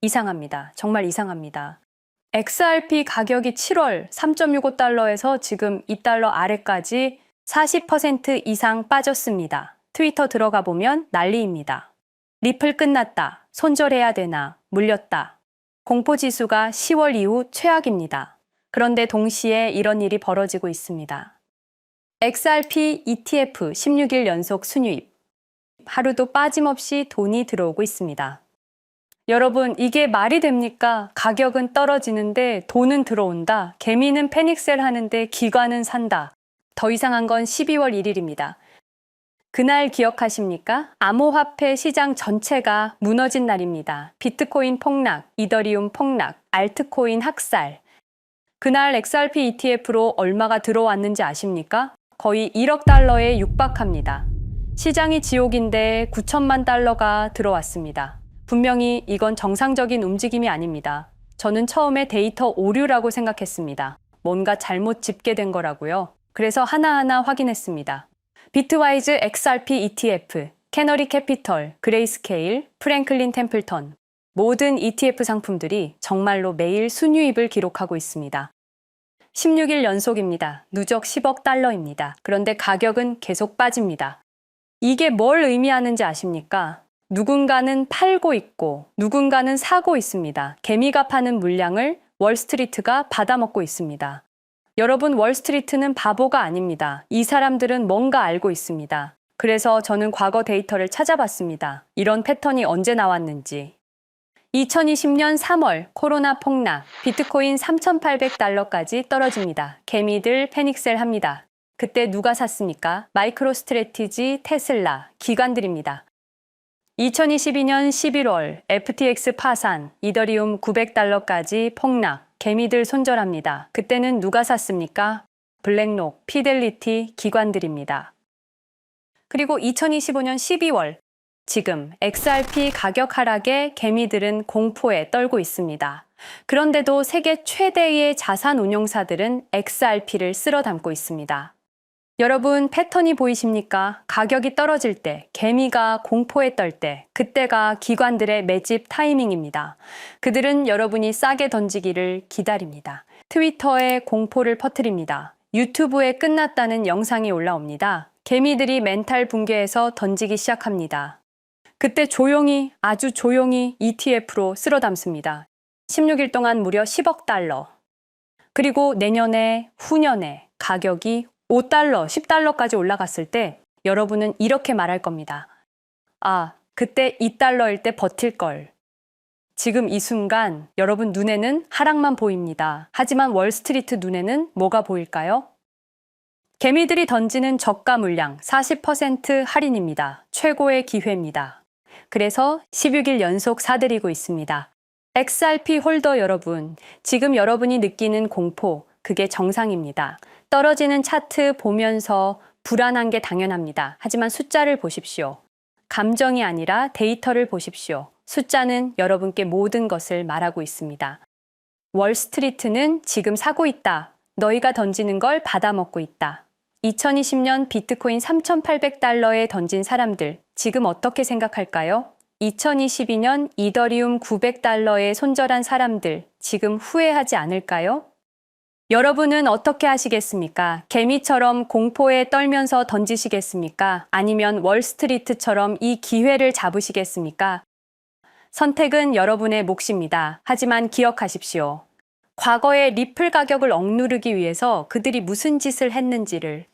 이상합니다. 정말 이상합니다. XRP 가격이 7월 3.65달러에서 지금 2달러 아래까지 40% 이상 빠졌습니다. 트위터 들어가 보면 난리입니다. 리플 끝났다. 손절해야 되나? 물렸다. 공포지수가 10월 이후 최악입니다. 그런데 동시에 이런 일이 벌어지고 있습니다. XRP ETF 16일 연속 순유입. 하루도 빠짐없이 돈이 들어오고 있습니다. 여러분, 이게 말이 됩니까? 가격은 떨어지는데 돈은 들어온다. 개미는 패닉셀 하는데 기관은 산다. 더 이상한 건 12월 1일입니다. 그날 기억하십니까? 암호화폐 시장 전체가 무너진 날입니다. 비트코인 폭락, 이더리움 폭락, 알트코인 학살. 그날 XRP ETF로 얼마가 들어왔는지 아십니까? 거의 1억 달러에 육박합니다. 시장이 지옥인데 9천만 달러가 들어왔습니다. 분명히 이건 정상적인 움직임이 아닙니다. 저는 처음에 데이터 오류라고 생각했습니다. 뭔가 잘못 집계된 거라고요. 그래서 하나하나 확인했습니다. 비트와이즈 XRP ETF, 캐너리 캐피털, 그레이스케일, 프랭클린 템플턴 모든 ETF 상품들이 정말로 매일 순유입을 기록하고 있습니다. 16일 연속입니다. 누적 10억 달러입니다. 그런데 가격은 계속 빠집니다. 이게 뭘 의미하는지 아십니까? 누군가는 팔고 있고 누군가는 사고 있습니다. 개미가 파는 물량을 월스트리트가 받아먹고 있습니다. 여러분, 월스트리트는 바보가 아닙니다. 이 사람들은 뭔가 알고 있습니다. 그래서 저는 과거 데이터를 찾아봤습니다. 이런 패턴이 언제 나왔는지. 2020년 3월 코로나 폭락, 비트코인 3,800달러까지 떨어집니다. 개미들 패닉셀 합니다. 그때 누가 샀습니까? 마이크로스트래티지, 테슬라, 기관들입니다. 2022년 11월 FTX 파산, 이더리움 900달러까지 폭락, 개미들 손절합니다. 그때는 누가 샀습니까? 블랙록, 피델리티, 기관들입니다. 그리고 2025년 12월, 지금 XRP 가격 하락에 개미들은 공포에 떨고 있습니다. 그런데도 세계 최대의 자산 운용사들은 XRP를 쓸어 담고 있습니다. 여러분, 패턴이 보이십니까? 가격이 떨어질 때, 개미가 공포에 떨 때, 그때가 기관들의 매집 타이밍입니다. 그들은 여러분이 싸게 던지기를 기다립니다. 트위터에 공포를 퍼뜨립니다. 유튜브에 끝났다는 영상이 올라옵니다. 개미들이 멘탈 붕괴해서 던지기 시작합니다. 그때 조용히, 아주 조용히 ETF로 쓸어 담습니다. 16일 동안 무려 10억 달러. 그리고 내년에, 후년에 가격이 5달러, 10달러까지 올라갔을 때 여러분은 이렇게 말할 겁니다. 아, 그때 2달러일 때 버틸 걸. 지금 이 순간 여러분 눈에는 하락만 보입니다. 하지만 월스트리트 눈에는 뭐가 보일까요? 개미들이 던지는 저가 물량 40% 할인입니다. 최고의 기회입니다. 그래서 16일 연속 사들이고 있습니다. XRP 홀더 여러분, 지금 여러분이 느끼는 공포, 그게 정상입니다. 떨어지는 차트 보면서 불안한 게 당연합니다. 하지만 숫자를 보십시오. 감정이 아니라 데이터를 보십시오. 숫자는 여러분께 모든 것을 말하고 있습니다. 월스트리트는 지금 사고 있다. 너희가 던지는 걸 받아먹고 있다. 2020년 비트코인 3,800달러에 던진 사람들, 지금 어떻게 생각할까요? 2022년 이더리움 900달러에 손절한 사람들, 지금 후회하지 않을까요? 여러분은 어떻게 하시겠습니까? 개미처럼 공포에 떨면서 던지시겠습니까? 아니면 월스트리트처럼 이 기회를 잡으시겠습니까? 선택은 여러분의 몫입니다. 하지만 기억하십시오. 과거의 리플 가격을 억누르기 위해서 그들이 무슨 짓을 했는지를.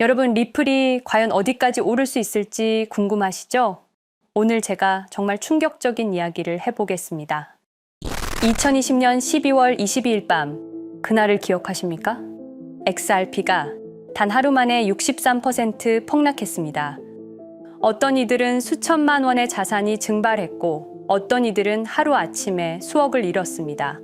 여러분, 리플이 과연 어디까지 오를 수 있을지 궁금하시죠? 오늘 제가 정말 충격적인 이야기를 해보겠습니다. 2020년 12월 22일 밤, 그날을 기억하십니까? XRP가 단 하루 만에 63% 폭락했습니다. 어떤 이들은 수천만 원의 자산이 증발했고 어떤 이들은 하루아침에 수억을 잃었습니다.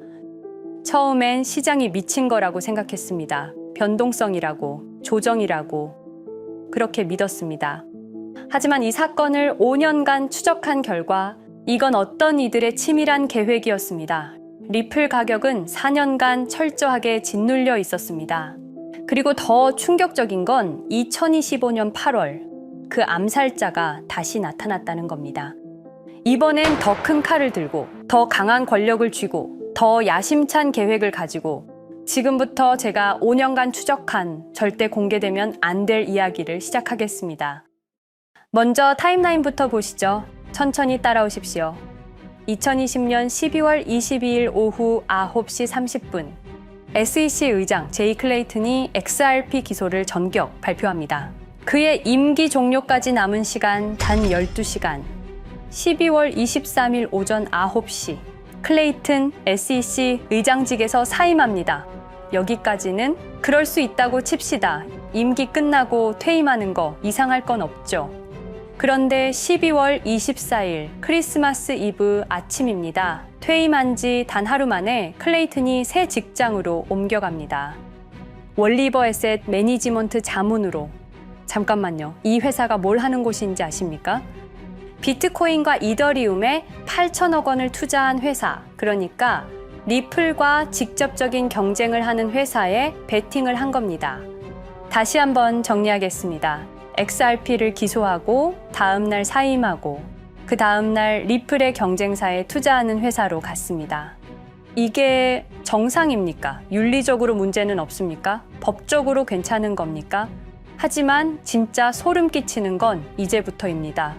처음엔 시장이 미친 거라고 생각했습니다. 변동성이라고, 조정이라고 그렇게 믿었습니다. 하지만 이 사건을 5년간 추적한 결과 이건 어떤 이들의 치밀한 계획이었습니다. 리플 가격은 4년간 철저하게 짓눌려 있었습니다. 그리고 더 충격적인 건 2025년 8월 그 암살자가 다시 나타났다는 겁니다. 이번엔 더 큰 칼을 들고 더 강한 권력을 쥐고 더 야심찬 계획을 가지고 지금부터 제가 5년간 추적한 절대 공개되면 안 될 이야기를 시작하겠습니다. 먼저 타임라인부터 보시죠. 천천히 따라오십시오. 2020년 12월 22일 오후 9시 30분 SEC 의장 제이 클레이튼이 XRP 기소를 전격 발표합니다. 그의 임기 종료까지 남은 시간 단 12시간 12월 23일 오전 9시 클레이튼 SEC 의장직에서 사임합니다. 여기까지는 그럴 수 있다고 칩시다. 임기 끝나고 퇴임하는 거 이상할 건 없죠. 그런데 12월 24일 크리스마스 이브 아침입니다. 퇴임한 지 단 하루 만에 클레이튼이 새 직장으로 옮겨갑니다. 월리버 에셋 매니지먼트 자문으로. 잠깐만요. 이 회사가 뭘 하는 곳인지 아십니까? 비트코인과 이더리움에 8천억 원을 투자한 회사, 그러니까 리플과 직접적인 경쟁을 하는 회사에 베팅을 한 겁니다. 다시 한번 정리하겠습니다. XRP를 기소하고 다음날 사임하고 그 다음날 리플의 경쟁사에 투자하는 회사로 갔습니다. 이게 정상입니까? 윤리적으로 문제는 없습니까? 법적으로 괜찮은 겁니까? 하지만 진짜 소름 끼치는 건 이제부터입니다.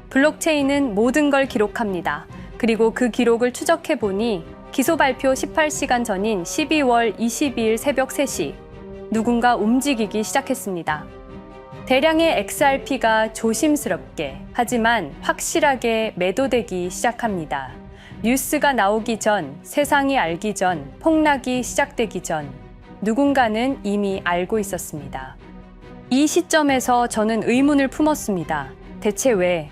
블록체인은 모든 걸 기록합니다. 그리고 그 기록을 추적해 보니 기소 발표 18시간 전인 12월 22일 새벽 3시 누군가 움직이기 시작했습니다. 대량의 XRP가 조심스럽게 하지만 확실하게 매도되기 시작합니다. 뉴스가 나오기 전, 세상이 알기 전, 폭락이 시작되기 전 누군가는 이미 알고 있었습니다. 이 시점에서 저는 의문을 품었습니다. 대체 왜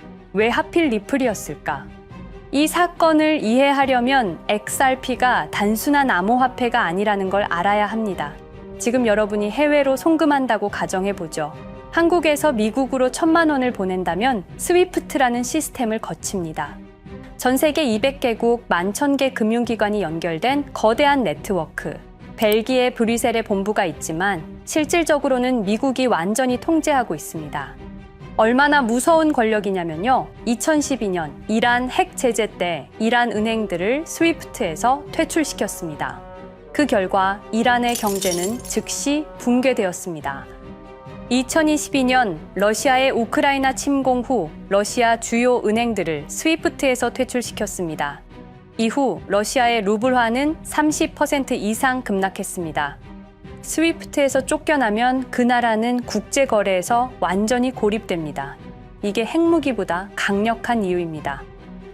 하필 리플이었을까? 이 사건을 이해하려면 XRP가 단순한 암호화폐가 아니라는 걸 알아야 합니다. 지금 여러분이 해외로 송금한다고 가정해보죠. 한국에서 미국으로 1,000만 원을 보낸다면 스위프트라는 시스템을 거칩니다. 전 세계 200개국 11,000개 금융기관이 연결된 거대한 네트워크. 벨기에 브뤼셀에 본부가 있지만 실질적으로는 미국이 완전히 통제하고 있습니다. 얼마나 무서운 권력이냐면요. 2012년 이란 핵 제재 때 이란 은행들을 스위프트에서 퇴출시켰습니다. 그 결과 이란의 경제는 즉시 붕괴되었습니다. 2022년 러시아의 우크라이나 침공 후 러시아 주요 은행들을 스위프트에서 퇴출시켰습니다. 이후 러시아의 루블화는 30% 이상 급락했습니다. 스위프트에서 쫓겨나면 그 나라는 국제거래에서 완전히 고립됩니다. 이게 핵무기보다 강력한 이유입니다.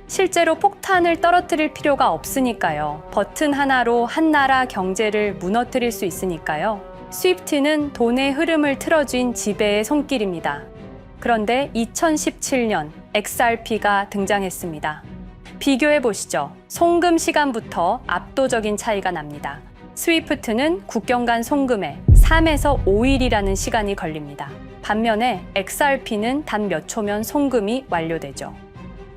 실제로 폭탄을 떨어뜨릴 필요가 없으니까요. 버튼 하나로 한 나라 경제를 무너뜨릴 수 있으니까요. 스위프트는 돈의 흐름을 틀어쥔 지배의 손길입니다. 그런데 2017년 XRP가 등장했습니다. 비교해 보시죠. 송금 시간부터 압도적인 차이가 납니다. 스위프트는 국경 간 송금에 3에서 5일이라는 시간이 걸립니다. 반면에 XRP는 단 몇 초면 송금이 완료되죠.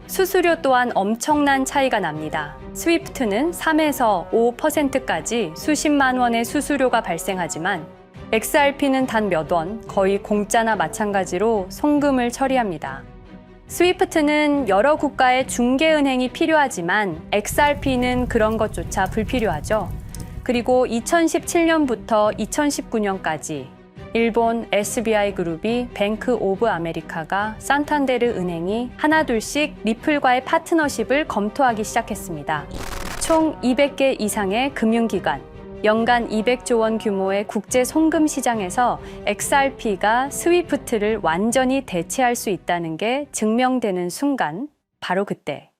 수수료 또한 엄청난 차이가 납니다. 스위프트는 3에서 5%까지 수십만 원의 수수료가 발생하지만 XRP는 단 몇 원, 거의 공짜나 마찬가지로 송금을 처리합니다. 스위프트는 여러 국가의 중개은행이 필요하지만 XRP는 그런 것조차 불필요하죠. 그리고 2017년부터 2019년까지 일본 SBI 그룹이 뱅크 오브 아메리카가 산탄데르 은행이 하나둘씩 리플과의 파트너십을 검토하기 시작했습니다. 총 200개 이상의 금융기관, 연간 200조 원 규모의 국제 송금 시장에서 XRP가 스위프트를 완전히 대체할 수 있다는 게 증명되는 순간, 바로 그때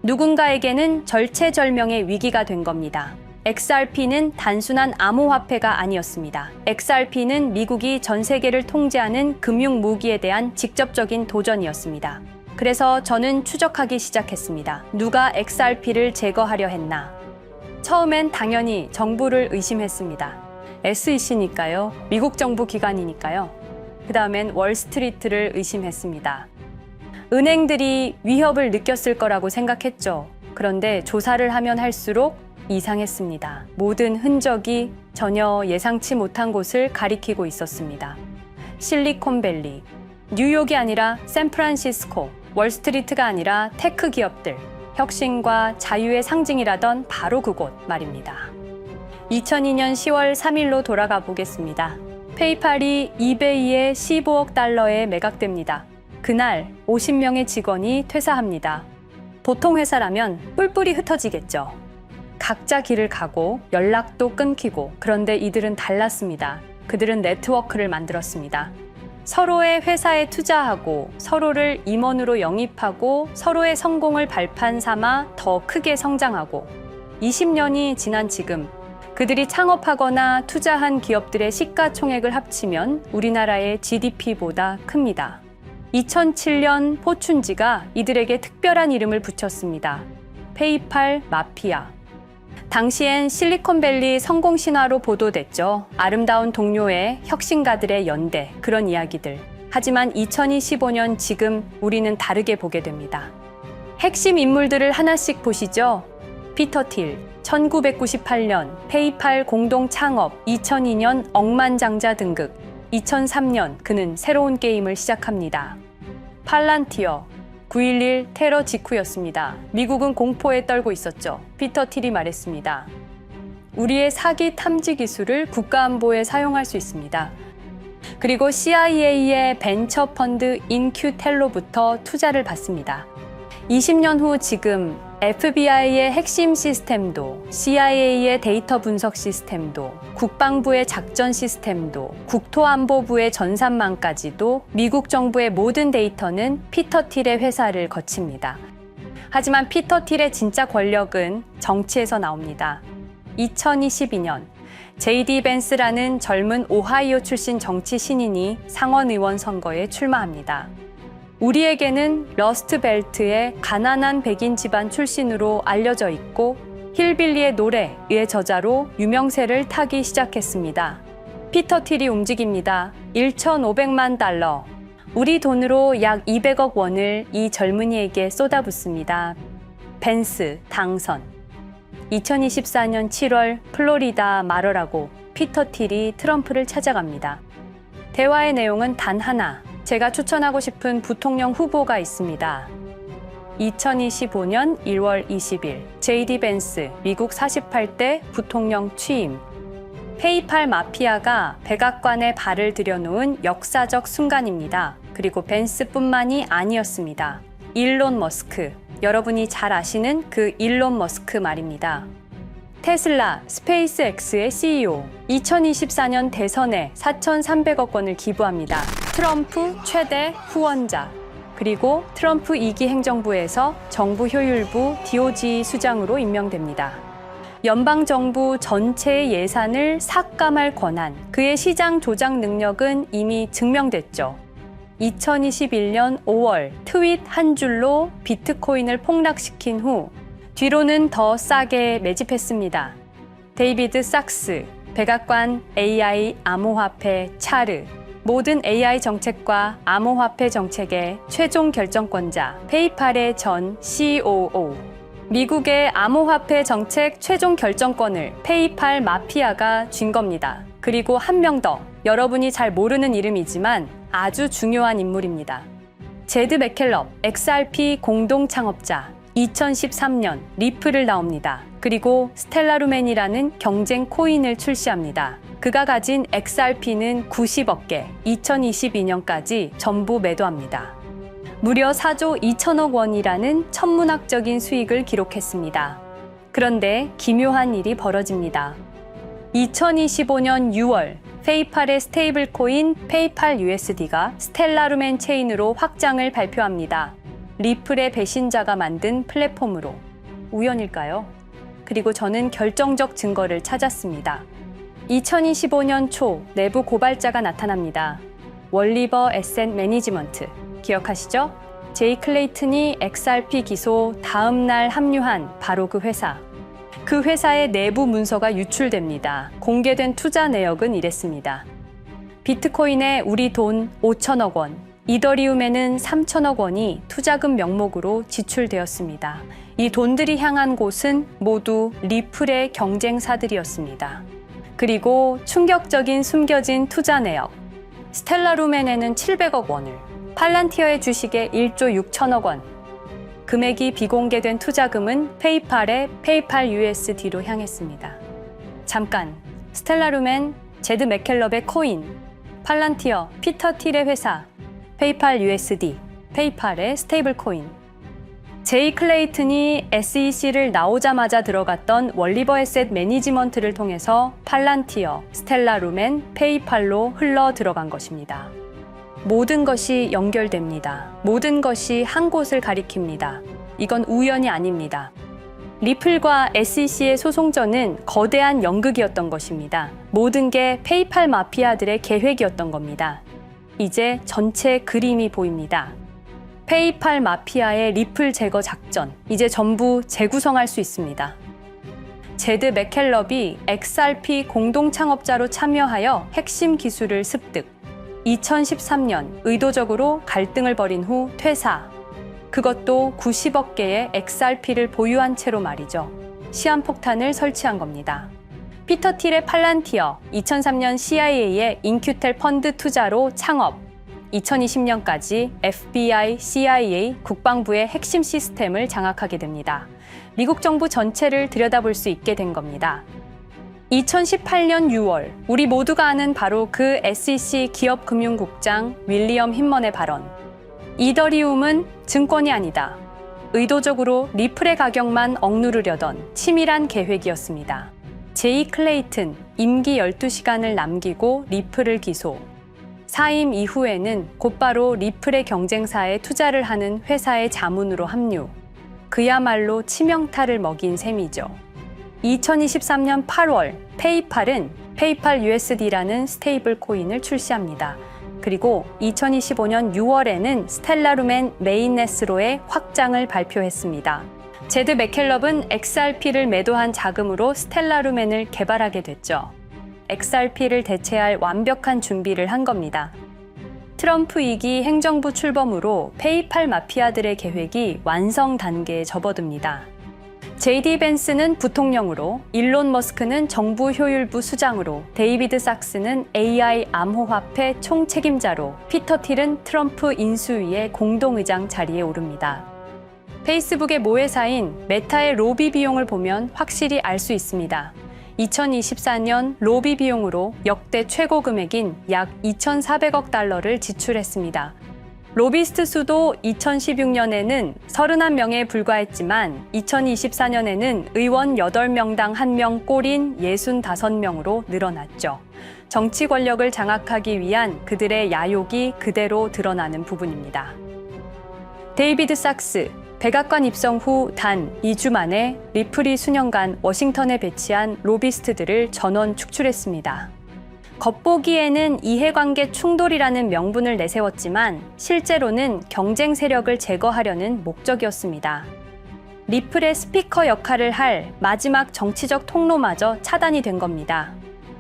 누군가에게는 절체절명의 위기가 된 겁니다. XRP는 단순한 암호화폐가 아니었습니다. XRP는 미국이 전 세계를 통제하는 금융 무기에 대한 직접적인 도전이었습니다. 그래서 저는 추적하기 시작했습니다. 누가 XRP를 제거하려 했나? 처음엔 당연히 정부를 의심했습니다. SEC니까요. 미국 정부 기관이니까요. 그 다음엔 월스트리트를 의심했습니다. 은행들이 위협을 느꼈을 거라고 생각했죠. 그런데 조사를 하면 할수록 이상했습니다. 모든 흔적이 전혀 예상치 못한 곳을 가리키고 있었습니다. 실리콘밸리, 뉴욕이 아니라 샌프란시스코, 월스트리트가 아니라 테크 기업들, 혁신과 자유의 상징이라던 바로 그곳 말입니다. 2002년 10월 3일로 돌아가 보겠습니다. 페이팔이 이베이에 15억 달러에 매각됩니다. 그날 50명의 직원이 퇴사합니다. 보통 회사라면 뿔뿔이 흩어지겠죠. 각자 길을 가고 연락도 끊기고, 그런데 이들은 달랐습니다. 그들은 네트워크를 만들었습니다. 서로의 회사에 투자하고 서로를 임원으로 영입하고 서로의 성공을 발판 삼아 더 크게 성장하고, 20년이 지난 지금 그들이 창업하거나 투자한 기업들의 시가총액을 합치면 우리나라의 GDP보다 큽니다. 2007년 포춘지가 이들에게 특별한 이름을 붙였습니다. 페이팔 마피아. 당시엔 실리콘밸리 성공 신화로 보도됐죠. 아름다운 동료의 혁신가들의 연대, 그런 이야기들. 하지만 2025년 지금 우리는 다르게 보게 됩니다. 핵심 인물들을 하나씩 보시죠. 피터 틸, 1998년 페이팔 공동 창업, 2002년 억만장자 등극, 2003년 그는 새로운 게임을 시작합니다. 팔란티어, 9.11 테러 직후였습니다. 미국은 공포에 떨고 있었죠. 피터 틸이 말했습니다. 우리의 사기 탐지 기술을 국가안보에 사용할 수 있습니다. 그리고 CIA의 벤처 펀드 인큐텔로부터 투자를 받습니다. 20년 후 지금 FBI의 핵심 시스템도, CIA의 데이터 분석 시스템도, 국방부의 작전 시스템도, 국토안보부의 전산망까지도 미국 정부의 모든 데이터는 피터 틸의 회사를 거칩니다. 하지만 피터 틸의 진짜 권력은 정치에서 나옵니다. 2022년 JD 벤스라는 젊은 오하이오 출신 정치 신인이 상원의원 선거에 출마합니다. 우리에게는 러스트벨트의 가난한 백인 집안 출신으로 알려져 있고 힐빌리의 노래의 저자로 유명세를 타기 시작했습니다. 피터 틸이 움직입니다. 1,500만 달러, 우리 돈으로 약 200억 원을 이 젊은이에게 쏟아붓습니다. 벤스 당선. 2024년 7월 플로리다 마러라고 피터 틸이 트럼프를 찾아갑니다. 대화의 내용은 단 하나. 제가 추천하고 싶은 부통령 후보가 있습니다. 2025년 1월 20일 JD 벤스 미국 48대 부통령 취임. 페이팔 마피아가 백악관에 발을 들여놓은 역사적 순간입니다. 그리고 벤스뿐만이 아니었습니다. 일론 머스크, 여러분이 잘 아시는 그 일론 머스크 말입니다. 테슬라, 스페이스X의 CEO, 2024년 대선에 4,300억 원을 기부합니다. 트럼프 최대 후원자, 그리고 트럼프 2기 행정부에서 정부 효율부 DOJ 수장으로 임명됩니다. 연방정부 전체의 예산을 삭감할 권한, 그의 시장 조작 능력은 이미 증명됐죠. 2021년 5월 트윗 한 줄로 비트코인을 폭락시킨 후 뒤로는 더 싸게 매집했습니다. 데이비드 sak스, 백악관 AI 암호화폐 차르, 모든 AI 정책과 암호화폐 정책의 최종 결정권자, 페이팔의 전 COO. 미국의 암호화폐 정책 최종 결정권을 페이팔 마피아가 쥔 겁니다. 그리고 한 명 더, 여러분이 잘 모르는 이름이지만 아주 중요한 인물입니다. 제드 맥켈럽, XRP 공동 창업자, 2013년 리플을 나옵니다. 그리고 스텔라루멘이라는 경쟁 코인을 출시합니다. 그가 가진 XRP는 90억 개, 2022년까지 전부 매도합니다. 무려 4조 2천억 원이라는 천문학적인 수익을 기록했습니다. 그런데 기묘한 일이 벌어집니다. 2025년 6월 페이팔의 스테이블 코인 페이팔 USD가 스텔라루멘 체인으로 확장을 발표합니다. 리플의 배신자가 만든 플랫폼으로. 우연일까요? 그리고 저는 결정적 증거를 찾았습니다. 2025년 초 내부 고발자가 나타납니다. 월리버 에셋 매니지먼트. 기억하시죠? 제이 클레이튼이 XRP 기소 다음 날 합류한 바로 그 회사. 그 회사의 내부 문서가 유출됩니다. 공개된 투자 내역은 이랬습니다. 비트코인에 우리 돈 5천억 원, 이더리움에는 3천억 원이 투자금 명목으로 지출되었습니다. 이 돈들이 향한 곳은 모두 리플의 경쟁사들이었습니다. 그리고 충격적인 숨겨진 투자 내역. 스텔라루멘에는 700억 원을, 팔란티어의 주식에 1조 6천억 원. 금액이 비공개된 투자금은 페이팔의 페이팔 USD로 향했습니다. 잠깐, 스텔라루멘, 제드 맥켈럽의 코인, 팔란티어, 피터 틸의 회사, 페이팔 USD, 페이팔의 스테이블 코인. 제이 클레이튼이 SEC를 나오자마자 들어갔던 월리버 에셋 매니지먼트를 통해서 팔란티어, 스텔라루멘, 페이팔로 흘러 들어간 것입니다. 모든 것이 연결됩니다. 모든 것이 한 곳을 가리킵니다. 이건 우연이 아닙니다. 리플과 SEC의 소송전은 거대한 연극이었던 것입니다. 모든 게 페이팔 마피아들의 계획이었던 겁니다. 이제 전체 그림이 보입니다. 페이팔 마피아의 리플 제거 작전, 이제 전부 재구성할 수 있습니다. 제드 맥켈럽이 XRP 공동 창업자로 참여하여 핵심 기술을 습득. 2013년 의도적으로 갈등을 벌인 후 퇴사. 그것도 90억 개의 XRP를 보유한 채로 말이죠. 시한폭탄을 설치한 겁니다. 피터 틸의 팔란티어, 2003년 CIA의 인큐텔 펀드 투자로 창업. 2020년까지 FBI, CIA, 국방부의 핵심 시스템을 장악하게 됩니다. 미국 정부 전체를 들여다볼 수 있게 된 겁니다. 2018년 6월, 우리 모두가 아는 바로 그 SEC 기업금융국장 윌리엄 힌먼의 발언. 이더리움은 증권이 아니다. 의도적으로 리플의 가격만 억누르려던 치밀한 계획이었습니다. 제이 클레이튼, 임기 12시간을 남기고 리플을 기소. 사임 이후에는 곧바로 리플의 경쟁사에 투자를 하는 회사의 자문으로 합류. 그야말로 치명타를 먹인 셈이죠. 2023년 8월, 페이팔은 페이팔 USD라는 스테이블 코인을 출시합니다. 그리고 2025년 6월에는 스텔라루멘 메인넷으로의 확장을 발표했습니다. 제드 맥켈럽은 XRP를 매도한 자금으로 스텔라루멘을 개발하게 됐죠. XRP를 대체할 완벽한 준비를 한 겁니다. 트럼프 2기 행정부 출범으로 페이팔 마피아들의 계획이 완성 단계에 접어듭니다. JD 벤스는 부통령으로, 일론 머스크는 정부 효율부 수장으로, 데이비드 sak스는 AI 암호화폐 총책임자로, 피터 틸은 트럼프 인수위의 공동의장 자리에 오릅니다. 페이스북의 모회사인 메타의 로비 비용을 보면 확실히 알 수 있습니다. 2024년 로비 비용으로 역대 최고 금액인 약 2,400억 달러를 지출했습니다. 로비스트 수도 2016년에는 31명에 불과했지만 2024년에는 의원 8명당 1명 꼴인 65명으로 늘어났죠. 정치 권력을 장악하기 위한 그들의 야욕이 그대로 드러나는 부분입니다. 데이비드 sak스, 백악관 입성 후 단 2주 만에 리플이 수년간 워싱턴에 배치한 로비스트들을 전원 축출했습니다. 겉보기에는 이해관계 충돌이라는 명분을 내세웠지만 실제로는 경쟁 세력을 제거하려는 목적이었습니다. 리플의 스피커 역할을 할 마지막 정치적 통로마저 차단이 된 겁니다.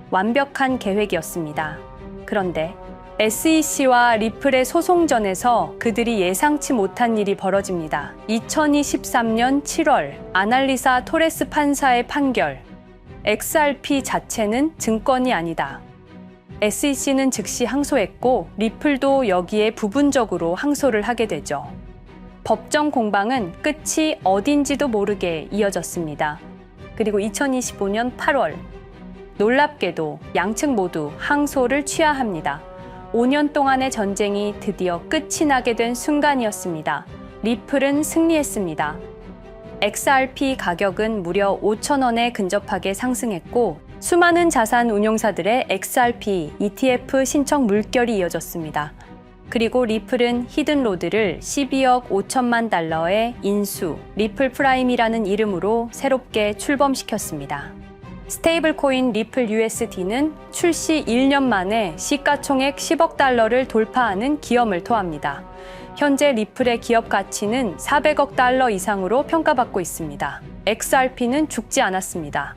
완벽한 계획이었습니다. 그런데 SEC와 리플의 소송전에서 그들이 예상치 못한 일이 벌어집니다. 2023년 7월 아날리사 토레스 판사의 판결. XRP 자체는 증권이 아니다. SEC는 즉시 항소했고 리플도 여기에 부분적으로 항소를 하게 되죠. 법정 공방은 끝이 어딘지도 모르게 이어졌습니다. 그리고 2025년 8월 놀랍게도 양측 모두 항소를 취하합니다. 5년 동안의 전쟁이 드디어 끝이 나게 된 순간이었습니다. 리플은 승리했습니다. XRP 가격은 무려 5,000원에 근접하게 상승했고 수많은 자산 운용사들의 XRP, ETF 신청 물결이 이어졌습니다. 그리고 리플은 히든로드를 12억 5천만 달러의 인수, 리플 프라임이라는 이름으로 새롭게 출범시켰습니다. 스테이블 코인 리플 USD는 출시 1년 만에 시가총액 10억 달러를 돌파하는 기염을 토합니다. 현재 리플의 기업 가치는 400억 달러 이상으로 평가받고 있습니다. XRP는 죽지 않았습니다.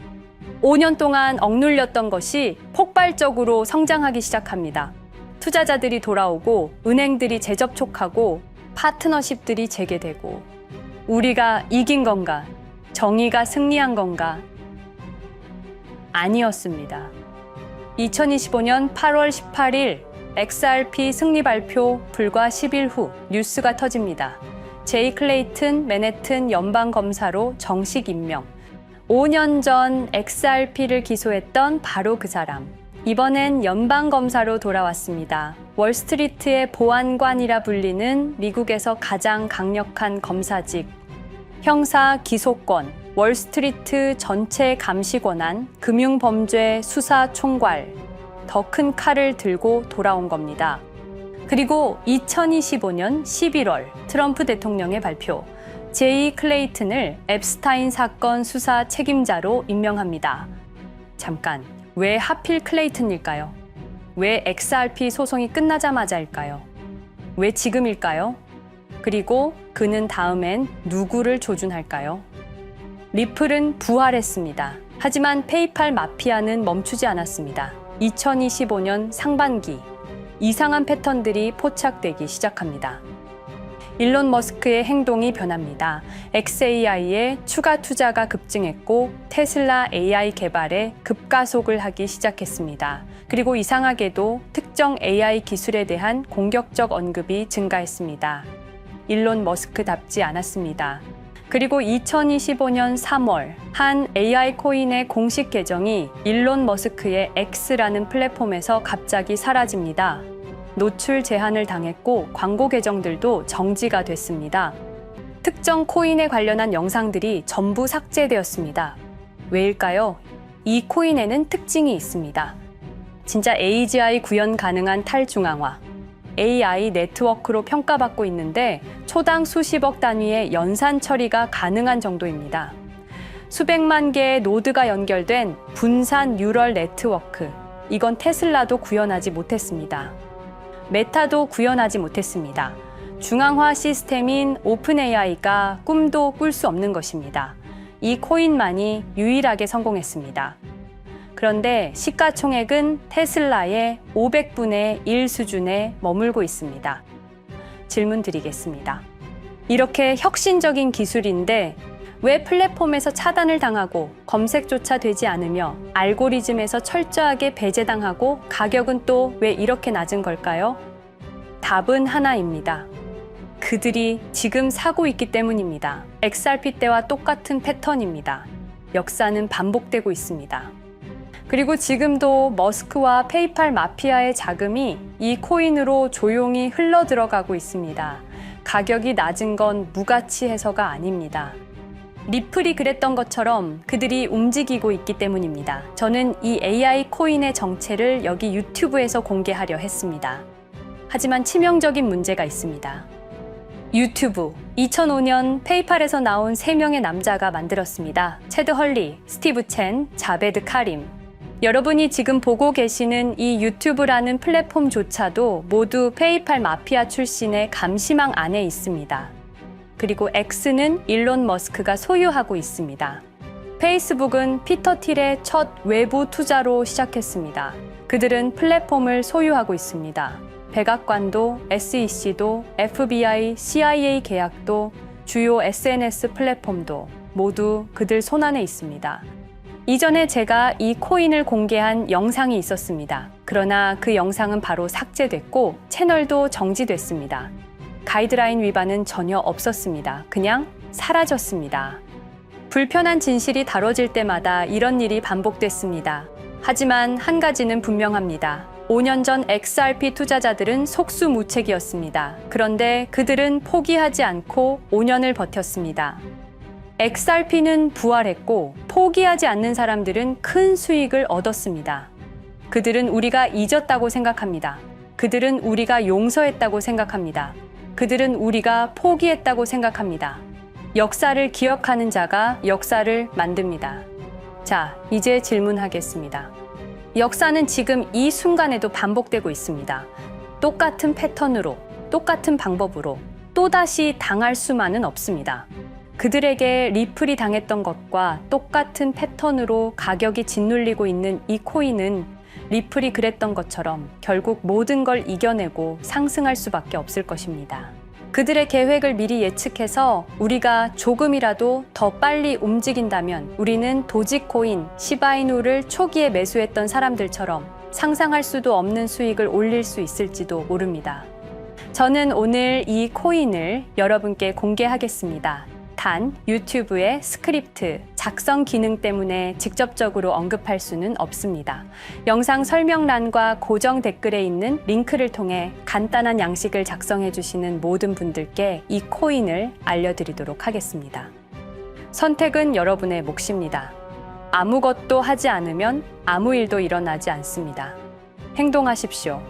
5년 동안 억눌렸던 것이 폭발적으로 성장하기 시작합니다. 투자자들이 돌아오고 은행들이 재접촉하고 파트너십들이 재개되고 우리가 이긴 건가? 정의가 승리한 건가? 아니었습니다. 2025년 8월 18일 XRP 승리 발표 불과 10일 후 뉴스가 터집니다. 제이 클레이튼 맨해튼 연방검사로 정식 임명. 5년 전 XRP를 기소했던 바로 그 사람. 이번엔 연방검사로 돌아왔습니다. 월스트리트의 보안관이라 불리는 미국에서 가장 강력한 검사직. 형사 기소권, 월스트리트 전체 감시 권한, 금융범죄 수사 총괄. 더 큰 칼을 들고 돌아온 겁니다. 그리고 2025년 11월 트럼프 대통령의 발표. 제이 클레이튼을 앱스타인 사건 수사 책임자로 임명합니다. 잠깐, 왜 하필 클레이튼일까요? 왜 XRP 소송이 끝나자마자일까요? 왜 지금일까요? 그리고 그는 다음엔 누구를 조준할까요? 리플은 부활했습니다. 하지만 페이팔 마피아는 멈추지 않았습니다. 2025년 상반기, 이상한 패턴들이 포착되기 시작합니다. 일론 머스크의 행동이 변합니다. xAI에 추가 투자가 급증했고 테슬라 AI 개발에 급가속을 하기 시작했습니다. 그리고 이상하게도 특정 AI 기술에 대한 공격적 언급이 증가했습니다. 일론 머스크답지 않았습니다. 그리고 2025년 3월 한 AI 코인의 공식 계정이 일론 머스크의 X라는 플랫폼에서 갑자기 사라집니다. 노출 제한을 당했고 광고 계정들도 정지가 됐습니다. 특정 코인에 관련한 영상들이 전부 삭제되었습니다. 왜일까요? 이 코인에는 특징이 있습니다. 진짜 AGI 구현 가능한 탈중앙화, AI 네트워크로 평가받고 있는데 초당 수십억 단위의 연산 처리가 가능한 정도입니다. 수백만 개의 노드가 연결된 분산 뉴럴 네트워크, 이건 테슬라도 구현하지 못했습니다. 메타도 구현하지 못했습니다. 중앙화 시스템인 오픈 AI가 꿈도 꿀 수 없는 것입니다. 이 코인만이 유일하게 성공했습니다. 그런데 시가총액은 테슬라의 500분의 1 수준에 머물고 있습니다. 질문 드리겠습니다. 이렇게 혁신적인 기술인데 왜 플랫폼에서 차단을 당하고 검색조차 되지 않으며 알고리즘에서 철저하게 배제당하고 가격은 또 왜 이렇게 낮은 걸까요? 답은 하나입니다. 그들이 지금 사고 있기 때문입니다. XRP 때와 똑같은 패턴입니다. 역사는 반복되고 있습니다. 그리고 지금도 머스크와 페이팔 마피아의 자금이 이 코인으로 조용히 흘러 들어가고 있습니다. 가격이 낮은 건 무가치해서가 아닙니다. 리플이 그랬던 것처럼 그들이 움직이고 있기 때문입니다. 저는 이 AI 코인의 정체를 여기 유튜브에서 공개하려 했습니다. 하지만 치명적인 문제가 있습니다. 유튜브, 2005년 페이팔에서 나온 3명의 남자가 만들었습니다. 체드 헐리, 스티브 첸, 자베드 카림. 여러분이 지금 보고 계시는 이 유튜브라는 플랫폼조차도 모두 페이팔 마피아 출신의 감시망 안에 있습니다. 그리고 X는 일론 머스크가 소유하고 있습니다. 페이스북은 피터 틸의 첫 외부 투자로 시작했습니다. 그들은 플랫폼을 소유하고 있습니다. 백악관도, SEC도, FBI, CIA 계약도, 주요 SNS 플랫폼도 모두 그들 손안에 있습니다. 이전에 제가 이 코인을 공개한 영상이 있었습니다. 그러나 그 영상은 바로 삭제됐고 채널도 정지됐습니다. 가이드라인 위반은 전혀 없었습니다. 그냥 사라졌습니다. 불편한 진실이 다뤄질 때마다 이런 일이 반복됐습니다. 하지만 한 가지는 분명합니다. 5년 전 XRP 투자자들은 속수무책이었습니다. 그런데 그들은 포기하지 않고 5년을 버텼습니다. XRP는 부활했고 포기하지 않는 사람들은 큰 수익을 얻었습니다. 그들은 우리가 잊었다고 생각합니다. 그들은 우리가 용서했다고 생각합니다. 그들은 우리가 포기했다고 생각합니다. 역사를 기억하는 자가 역사를 만듭니다. 자, 이제 질문하겠습니다. 역사는 지금 이 순간에도 반복되고 있습니다. 똑같은 패턴으로, 똑같은 방법으로 또다시 당할 수만은 없습니다. 그들에게 리플이 당했던 것과 똑같은 패턴으로 가격이 짓눌리고 있는 이 코인은 리플이 그랬던 것처럼 결국 모든 걸 이겨내고 상승할 수밖에 없을 것입니다. 그들의 계획을 미리 예측해서 우리가 조금이라도 더 빨리 움직인다면 우리는 도지코인, 시바이누를 초기에 매수했던 사람들처럼 상상할 수도 없는 수익을 올릴 수 있을지도 모릅니다. 저는 오늘 이 코인을 여러분께 공개하겠습니다. 단, 유튜브의 스크립트, 작성 기능 때문에 직접적으로 언급할 수는 없습니다. 영상 설명란과 고정 댓글에 있는 링크를 통해 간단한 양식을 작성해 주시는 모든 분들께 이 코인을 알려드리도록 하겠습니다. 선택은 여러분의 몫입니다. 아무것도 하지 않으면 아무 일도 일어나지 않습니다. 행동하십시오.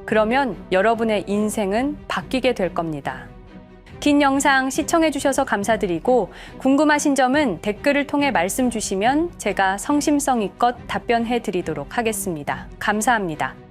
그러면 여러분의 인생은 바뀌게 될 겁니다. 긴 영상 시청해 주셔서 감사드리고 궁금하신 점은 댓글을 통해 말씀 주시면 제가 성심성의껏 답변해 드리도록 하겠습니다. 감사합니다.